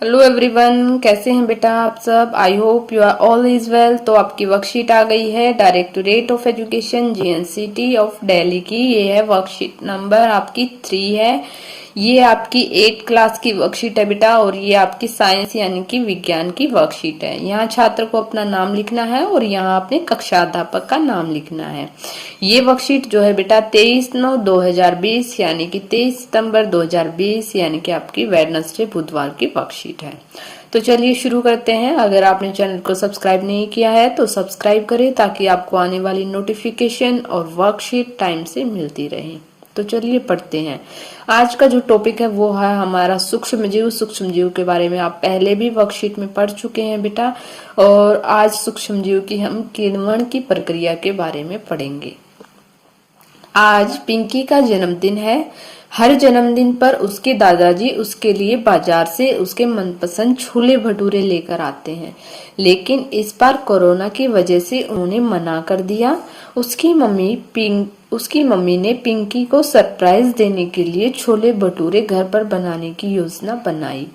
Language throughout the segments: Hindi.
हेलो एवरीवन, कैसे हैं बेटा आप सब। I hope you are all is well. तो आपकी वर्कशीट आ गई है directorate of education GNCT of Delhi की। ये है वर्कशीट नंबर आपकी 3 है। ये आपकी 8 क्लास की वर्कशीट है बेटा, और ये आपकी साइंस यानी कि विज्ञान की वर्कशीट है। यहाँ छात्र को अपना नाम लिखना है और यहाँ अपने कक्षा अध्यापक का नाम लिखना है। ये वर्कशीट जो है बेटा 23/9/2020 यानी कि 23 सितंबर 2020 यानी कि आपकी वेडनेसडे बुधवार की वर्कशीट है। तो चलिए शुरू करते हैं। अगर आपने चैनल को सब्सक्राइब नहीं किया है तो सब्सक्राइब करें ताकि आपको आने वाली नोटिफिकेशन और वर्कशीट टाइम से मिलती रहे। तो चलिए पढ़ते हैं। आज का जो टॉपिक है वो है हमारा सूक्ष्म जीव। सूक्ष्म जीव के बारे में आप पहले भी वर्कशीट में पढ़ चुके हैं बेटा, और आज सूक्ष्म जीव की हम किण्वन की प्रक्रिया के बारे में पढ़ेंगे। आज पिंकी का जन्मदिन है। हर जन्मदिन पर उसके दादाजी उसके लिए बाजार से उसके मनपसंद छोले भटूरे लेकर आते हैं, लेकिन इस बार कोरोना की वजह से उन्होंने मना कर दिया। उसकी मम्मी ने पिंकी को सरप्राइज देने के लिए छोले भटूरे घर पर बनाने की योजना बनाई।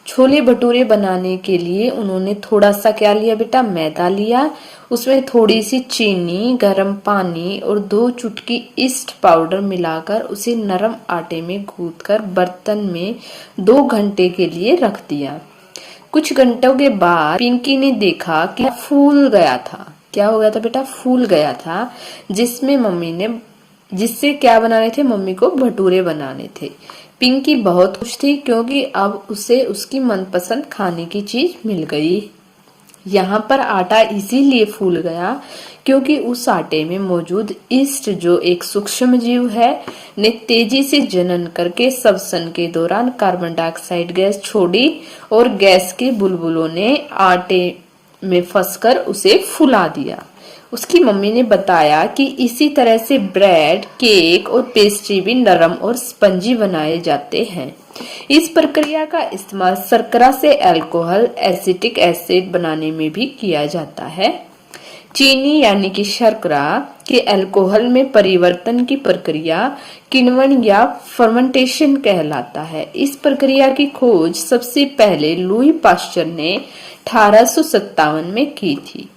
छोले भटूरे बनाने के लिए उन्होंने थोड़ा सा क्या लिया बेटा, मैदा लिया। उसमें थोड़ी सी चीनी, गर्म पानी और 2 चुटकी ईस्ट पाउडर मिलाकर उसे नरम आटे में गूंथकर बर्तन में 2 घंटे के लिए रख दिया। कुछ घंटों के बाद पिंकी ने देखा कि फूल गया था। क्या हो गया था बेटा? फूल गया था, जिससे क्या बनाने थे? मम्मी को भटूरे बनाने थे। पिंकी बहुत खुश थी क्योंकि अब उसे उसकी मनपसंद खाने की चीज मिल गई। यहाँ पर आटा इसीलिए फूल गया क्योंकि उस आटे में मौजूद ईस्ट, जो एक सूक्ष्म जीव है, ने तेजी से जनन करके श्वसन के दौरान कार्बन डाइऑक्साइड गैस छोड़ी और गैस के बुलबुलों ने आटे में फंसकर उसे फुला दिया। उसकी मम्मी ने बताया कि इसी तरह से ब्रेड, केक और पेस्ट्री भी नरम और स्पंजी बनाए जाते हैं। इस प्रक्रिया का इस्तेमाल शर्करा से अल्कोहल एसिटिक एसिड बनाने में भी किया जाता है। चीनी यानी कि शर्करा के अल्कोहल में परिवर्तन की प्रक्रिया किण्वन या फर्मेंटेशन कहलाता है। इस प्रक्रिया की खोज सबसे पहले लुई पाश्चर ने 1857 में की थी।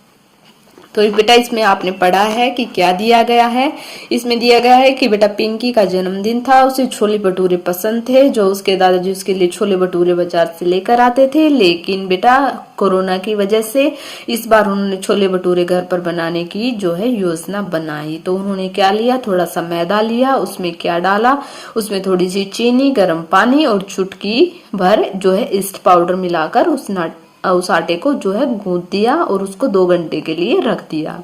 तो बेटा इसमें आपने पढ़ा है कि क्या दिया गया है। इसमें दिया गया है कि बेटा पिंकी का जन्मदिन था, उसे छोले भटूरे पसंद थे, जो उसके दादाजी उसके लिए छोले भटूरे बाजार से लेकर आते थे। लेकिन बेटा कोरोना की वजह से इस बार उन्होंने छोले भटूरे घर पर बनाने की जो है योजना बनाई। तो उन्होंने क्या लिया? थोड़ा सा मैदा लिया, उसमें क्या डाला? उसमें थोड़ी सी चीनी, गर्म पानी और चुटकी भर जो है ईस्ट पाउडर मिलाकर उस आटे को जो है गूंथ दिया और उसको 2 घंटे के लिए रख दिया।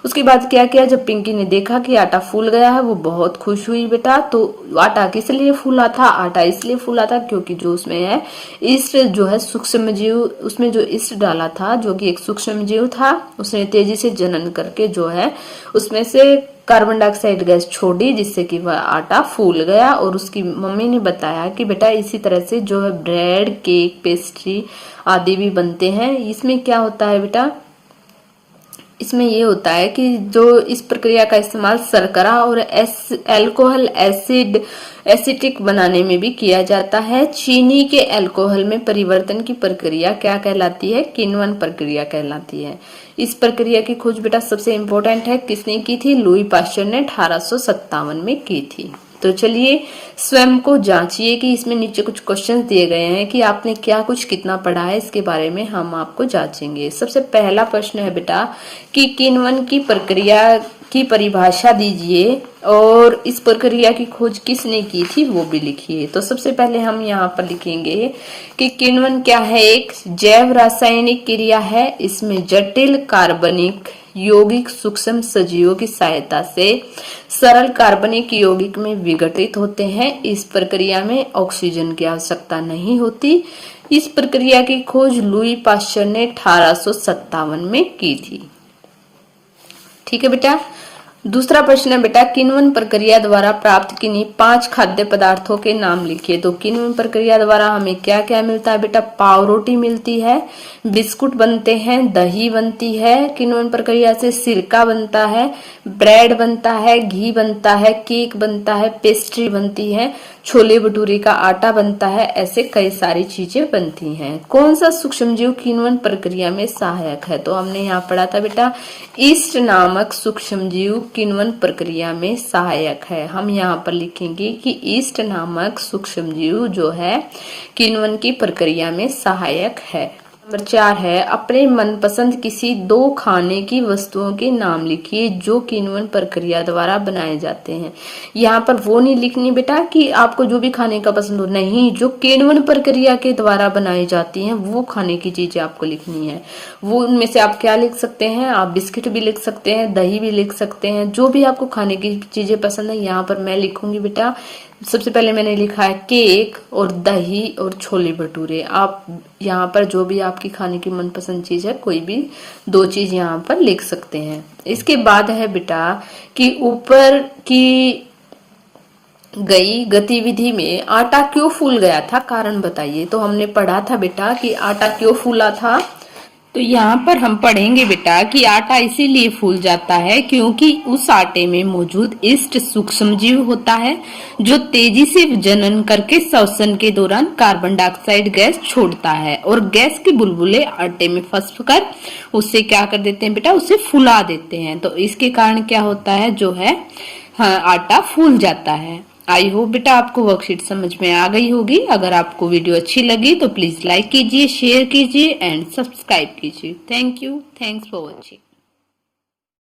उसके बाद क्या किया? जब पिंकी ने देखा कि आटा फूल गया है, वो बहुत खुश हुई बेटा। तो आटा किस लिए फूला था? आटा इसलिए फूला था क्योंकि जो उसमें है ईस्ट, जो है सूक्ष्म जीव, उसमें जो ईस्ट डाला था, जो कि एक सूक्ष्म जीव था, उसने तेजी से जनन करके जो है उसमें से कार्बन डाइऑक्साइड गैस छोड़ी, जिससे कि वह आटा फूल गया। और उसकी मम्मी ने बताया कि बेटा इसी तरह से जो है ब्रेड, केक, पेस्ट्री आदि भी बनते हैं। इसमें क्या होता है बेटा? इसमें ये होता है कि जो इस प्रक्रिया का इस्तेमाल शर्करा और अल्कोहल एसिटिक बनाने में भी किया जाता है। चीनी के अल्कोहल में परिवर्तन की प्रक्रिया क्या कहलाती है? किण्वन प्रक्रिया कहलाती है। इस प्रक्रिया की खोज बेटा सबसे इम्पोर्टेंट है, किसने की थी? लुई पाश्चर ने 1857 में की थी। तो चलिए स्वयं को जांचिए कि इसमें नीचे कुछ क्वेश्चंस दिए गए हैं कि आपने क्या कुछ कितना पढ़ा है, इसके बारे में हम आपको जांचेंगे। सबसे पहला प्रश्न है बेटा कि किण्वन की प्रक्रिया की परिभाषा दीजिए और इस प्रक्रिया की खोज किसने की थी वो भी लिखिए। तो सबसे पहले हम यहाँ पर लिखेंगे कि किण्वन क्या है? एक जैव रासायनिक क्रिया है। इसमें जटिल कार्बनिक यौगिक सूक्ष्म सजीवों की सहायता से सरल कार्बनिक यौगिक में विघटित होते हैं। इस प्रक्रिया में ऑक्सीजन की आवश्यकता नहीं होती। इस प्रक्रिया की खोज लुई पाश्चर ने 1857 में की थी। ठीक है बेटा। दूसरा प्रश्न है बेटा किण्वन प्रक्रिया द्वारा प्राप्त किन्हीं 5 खाद्य पदार्थों के नाम लिखिए। तो किण्वन प्रक्रिया द्वारा हमें क्या क्या मिलता है बेटा? पाव रोटी मिलती है, बिस्कुट बनते हैं, दही बनती है, किण्वन प्रक्रिया से सिरका बनता है, ब्रेड बनता है, घी बनता है, केक बनता है, पेस्ट्री बनती है। छोले भटूरे का आटा बनता है, ऐसे कई सारी चीजें बनती हैं। कौन सा सूक्ष्मजीव किण्वन प्रक्रिया में सहायक है? तो हमने यहाँ पढ़ा था बेटा, ईस्ट नामक सूक्ष्मजीव किण्वन प्रक्रिया में सहायक है। हम यहाँ पर लिखेंगे कि ईस्ट नामक सूक्ष्मजीव जो है किण्वन की प्रक्रिया में सहायक है। नंबर 4 है, अपने मनपसंद किसी 2 खाने की वस्तुओं के नाम लिखिए जो किण्वन प्रक्रिया द्वारा बनाए जाते हैं। यहाँ पर वो नहीं लिखनी बेटा कि आपको जो भी खाने का पसंद हो, नहीं, जो किण्वन प्रक्रिया के द्वारा बनाई जाती हैं वो खाने की चीजें आपको लिखनी है। वो उनमें से आप क्या लिख सकते हैं? आप बिस्किट भी लिख सकते हैं, दही भी लिख सकते हैं, जो भी आपको खाने की चीजें पसंद है। यहाँ पर मैं लिखूंगी बेटा, सबसे पहले मैंने लिखा है केक और दही और छोले भटूरे। आप यहाँ पर जो भी आपकी खाने की मनपसंद चीज है, कोई भी 2 चीज यहाँ पर लिख सकते हैं। इसके बाद है बेटा कि ऊपर की गई गतिविधि में आटा क्यों फूल गया था, कारण बताइए। तो हमने पढ़ा था बेटा कि आटा क्यों फूला था। तो यहाँ पर हम पढ़ेंगे बेटा कि आटा इसीलिए फूल जाता है क्योंकि उस आटे में मौजूद ईस्ट सूक्ष्मजीव होता है जो तेजी से जनन करके श्वसन के दौरान कार्बन डाइऑक्साइड गैस छोड़ता है और गैस के बुलबुले आटे में फंसकर उससे क्या कर देते हैं बेटा, उसे फुला देते हैं। तो इसके कारण क्या होता है, जो है आटा फूल जाता है। आई होप बेटा आपको वर्कशीट समझ में आ गई होगी। अगर आपको वीडियो अच्छी लगी तो प्लीज लाइक कीजिए, शेयर कीजिए एंड सब्सक्राइब कीजिए। Thank you, thanks for watching.